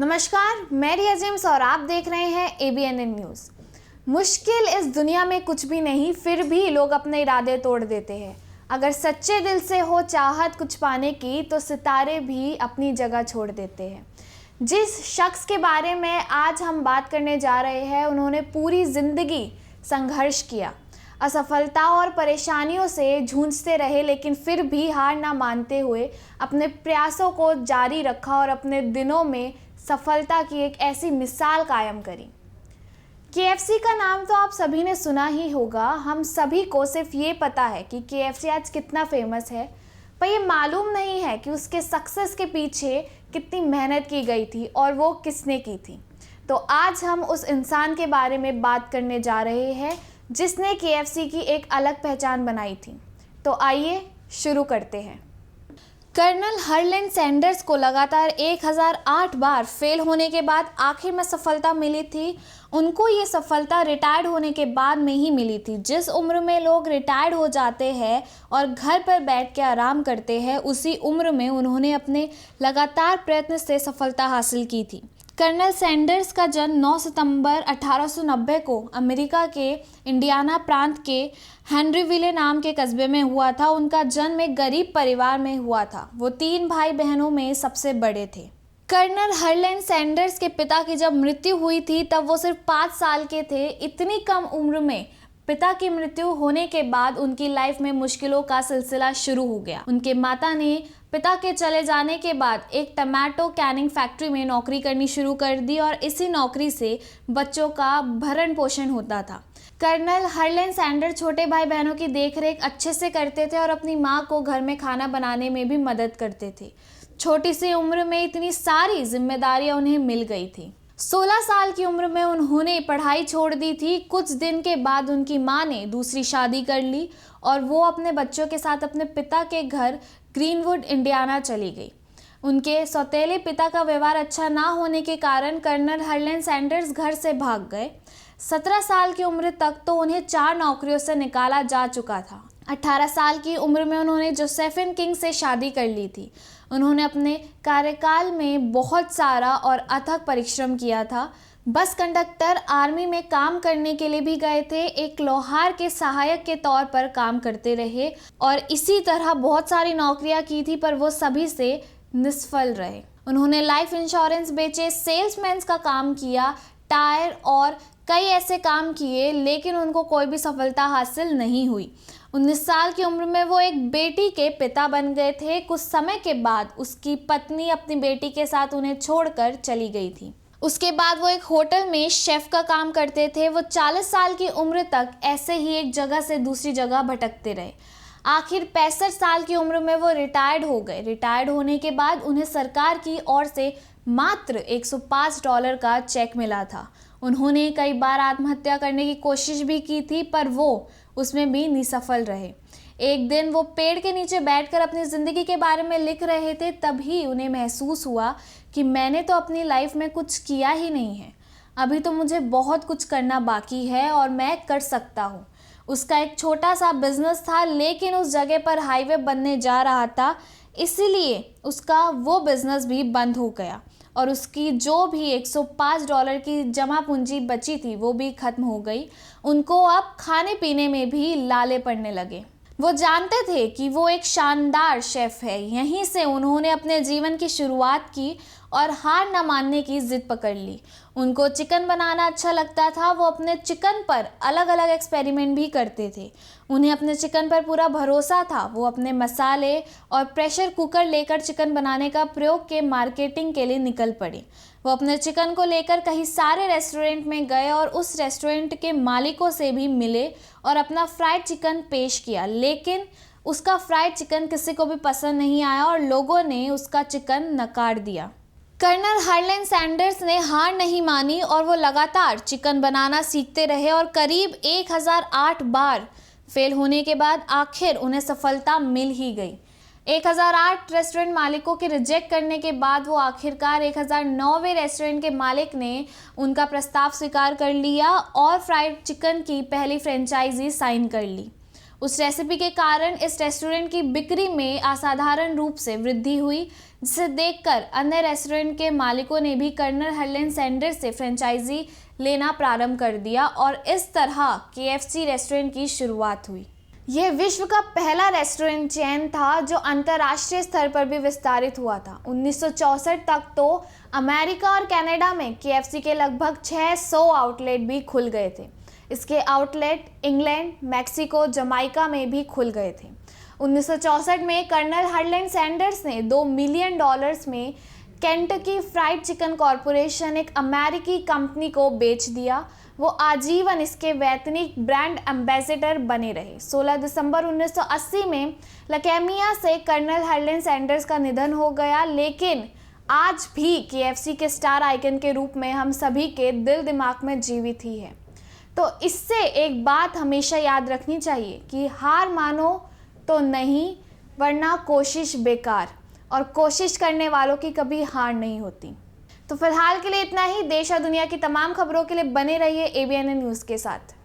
नमस्कार, मैं रिया जेम्स और आप देख रहे हैं ABNN न्यूज़। मुश्किल इस दुनिया में कुछ भी नहीं, फिर भी लोग अपने इरादे तोड़ देते हैं। अगर सच्चे दिल से हो चाहत कुछ पाने की, तो सितारे भी अपनी जगह छोड़ देते हैं। जिस शख्स के बारे में आज हम बात करने जा रहे हैं, उन्होंने पूरी ज़िंदगी संघर्ष किया, असफलता और परेशानियों से जूझते रहे, लेकिन फिर भी हार ना मानते हुए अपने प्रयासों को जारी रखा और अपने दिनों में सफलता की एक ऐसी मिसाल कायम करी। KFC का नाम तो आप सभी ने सुना ही होगा। हम सभी को सिर्फ ये पता है कि KFC आज कितना फेमस है, पर ये मालूम नहीं है कि उसके सक्सेस के पीछे कितनी मेहनत की गई थी और वो किसने की थी। तो आज हम उस इंसान के बारे में बात करने जा रहे हैं जिसने KFC की एक अलग पहचान बनाई थी। तो आइए शुरू करते हैं। कर्नल हरलैंड सैंडर्स को लगातार 1008 बार फेल होने के बाद आखिर में सफलता मिली थी। उनको ये सफलता रिटायर्ड होने के बाद में ही मिली थी। जिस उम्र में लोग रिटायर्ड हो जाते हैं और घर पर बैठ के आराम करते हैं, उसी उम्र में उन्होंने अपने लगातार प्रयत्न से सफलता हासिल की थी। कर्नल सैंडर्स का जन्म 9 सितंबर 1890 को अमेरिका के इंडियाना प्रांत के हेनरीविले नाम के कस्बे में हुआ था। उनका जन्म एक गरीब परिवार में हुआ था। वो 3 भाई बहनों में सबसे बड़े थे। कर्नल हरलैंड सैंडर्स के पिता की जब मृत्यु हुई थी तब वो सिर्फ 5 साल के थे। इतनी कम उम्र में पिता की मृत्यु होने के बाद उनकी लाइफ में मुश्किलों का सिलसिला शुरू हो गया। उनके माता ने पिता के चले जाने के बाद एक टमाटो कैनिंग फैक्ट्री में नौकरी करनी शुरू कर दी और इसी नौकरी से बच्चों का भरण पोषण होता था। कर्नल हरलैंड सैंडर्स छोटे भाई बहनों की देखरेख अच्छे से करते थे और अपनी माँ को घर में खाना बनाने में भी मदद करते थे। छोटी सी उम्र में इतनी सारी जिम्मेदारियां उन्हें मिल गई थी। 16 साल की उम्र में उन्होंने पढ़ाई छोड़ दी थी। कुछ दिन के बाद उनकी माँ ने दूसरी शादी कर ली और वो अपने बच्चों के साथ अपने पिता के घर ग्रीनवुड इंडियाना चली गई। उनके सौतेले पिता का व्यवहार अच्छा ना होने के कारण कर्नल हरलैंड सैंडर्स घर से भाग गए। 17 साल की उम्र तक तो उन्हें 4 नौकरियों से निकाला जा चुका था। 18 साल की उम्र में उन्होंने जोसेफिन किंग से शादी कर ली थी। उन्होंने अपने कार्यकाल में बहुत सारा और अथक परिश्रम किया था। बस कंडक्टर आर्मी में काम करने के लिए भी गए थे, एक लोहार के सहायक के तौर पर काम करते रहे और इसी तरह बहुत सारी नौकरियां की थी, पर वो सभी से निष्फल रहे। उन्होंने लाइफ इंश्योरेंस बेचे, सेल्समैन का काम किया, टायर और कई ऐसे काम किए, लेकिन उनको कोई भी सफलता हासिल नहीं हुई। 19 साल की उम्र में वो एक बेटी के पिता बन गए थे। कुछ समय के बाद उसकी पत्नी अपनी बेटी के साथ उन्हें छोड़कर चली गई थी। उसके बाद वो एक होटल में शेफ का काम करते थे। वो 40 साल की उम्र तक ऐसे ही एक जगह से दूसरी जगह भटकते रहे। आखिर 65 साल की उम्र में वो रिटायर्ड हो गए। रिटायर्ड होने के बाद उन्हें सरकार की ओर से मात्र $105 का चेक मिला था। उन्होंने कई बार आत्महत्या करने की कोशिश भी की थी, पर वो उसमें भी निसफल रहे। एक दिन वो पेड़ के नीचे बैठकर अपनी ज़िंदगी के बारे में लिख रहे थे, तभी उन्हें महसूस हुआ कि मैंने तो अपनी लाइफ में कुछ किया ही नहीं है। अभी तो मुझे बहुत कुछ करना बाकी है और मैं कर सकता हूँ। उसका एक छोटा सा बिजनेस था, लेकिन उस जगह पर हाईवे बनने जा रहा था, इसीलिए उसका वो बिजनेस भी बंद हो गया और उसकी जो भी $105 की जमा पूंजी बची थी वो भी खत्म हो गई। उनको अब खाने पीने में भी लाले पड़ने लगे। वो जानते थे कि वो एक शानदार शेफ है। यहीं से उन्होंने अपने जीवन की शुरुआत की और हार न मानने की जिद पकड़ ली। उनको चिकन बनाना अच्छा लगता था। वो अपने चिकन पर अलग अलग एक्सपेरिमेंट भी करते थे। उन्हें अपने चिकन पर पूरा भरोसा था। वो अपने मसाले और प्रेशर कुकर लेकर चिकन बनाने का प्रयोग के मार्केटिंग के लिए निकल पड़े। वो अपने चिकन को लेकर कई सारे रेस्टोरेंट में गए और उस रेस्टोरेंट के मालिकों से भी मिले और अपना फ्राइड चिकन पेश किया, लेकिन उसका फ्राइड चिकन किसी को भी पसंद नहीं आया और लोगों ने उसका चिकन नकार दिया। कर्नल हरलैंड सैंडर्स ने हार नहीं मानी और वो लगातार चिकन बनाना सीखते रहे और करीब 1008 बार फेल होने के बाद आखिर उन्हें सफलता मिल ही गई। 1008 रेस्टोरेंट मालिकों के रिजेक्ट करने के बाद वो आखिरकार 1009वें रेस्टोरेंट के मालिक ने उनका प्रस्ताव स्वीकार कर लिया और फ्राइड चिकन की पहली फ्रेंचाइजी साइन कर ली। उस रेसिपी के कारण इस रेस्टोरेंट की बिक्री में असाधारण रूप से वृद्धि हुई, जिसे देखकर अन्य रेस्टोरेंट के मालिकों ने भी कर्नल हार्लन सैंडर्स से फ्रेंचाइजी लेना प्रारंभ कर दिया और इस तरह KFC रेस्टोरेंट की शुरुआत हुई। यह विश्व का पहला रेस्टोरेंट चेन था जो अंतर्राष्ट्रीय स्तर पर भी विस्तारित हुआ था। 1964 तक तो अमेरिका और कनाडा में KFC के लगभग 600 आउटलेट भी खुल गए थे। इसके आउटलेट इंग्लैंड, मैक्सिको, जमाइका में भी खुल गए थे। 1964 में कर्नल हार्लन सैंडर्स ने $2 मिलियन में केंटकी फ्राइड चिकन कॉरपोरेशन, एक अमेरिकी कंपनी को बेच दिया। वो आजीवन इसके वैतनिक ब्रांड एम्बेसडर बने रहे। 16 दिसंबर 1980 में लुकेमिया से कर्नल हार्लन सैंडर्स का निधन हो गया, लेकिन आज भी KFC के स्टार आइकन के रूप में हम सभी के दिल दिमाग में जीवित ही है। तो इससे एक बात हमेशा याद रखनी चाहिए कि हार मानो तो नहीं, वरना कोशिश बेकार, और कोशिश करने वालों की कभी हार नहीं होती। तो फिलहाल के लिए इतना ही। देश और दुनिया की तमाम खबरों के लिए बने रहिए ABNN न्यूज़ के साथ।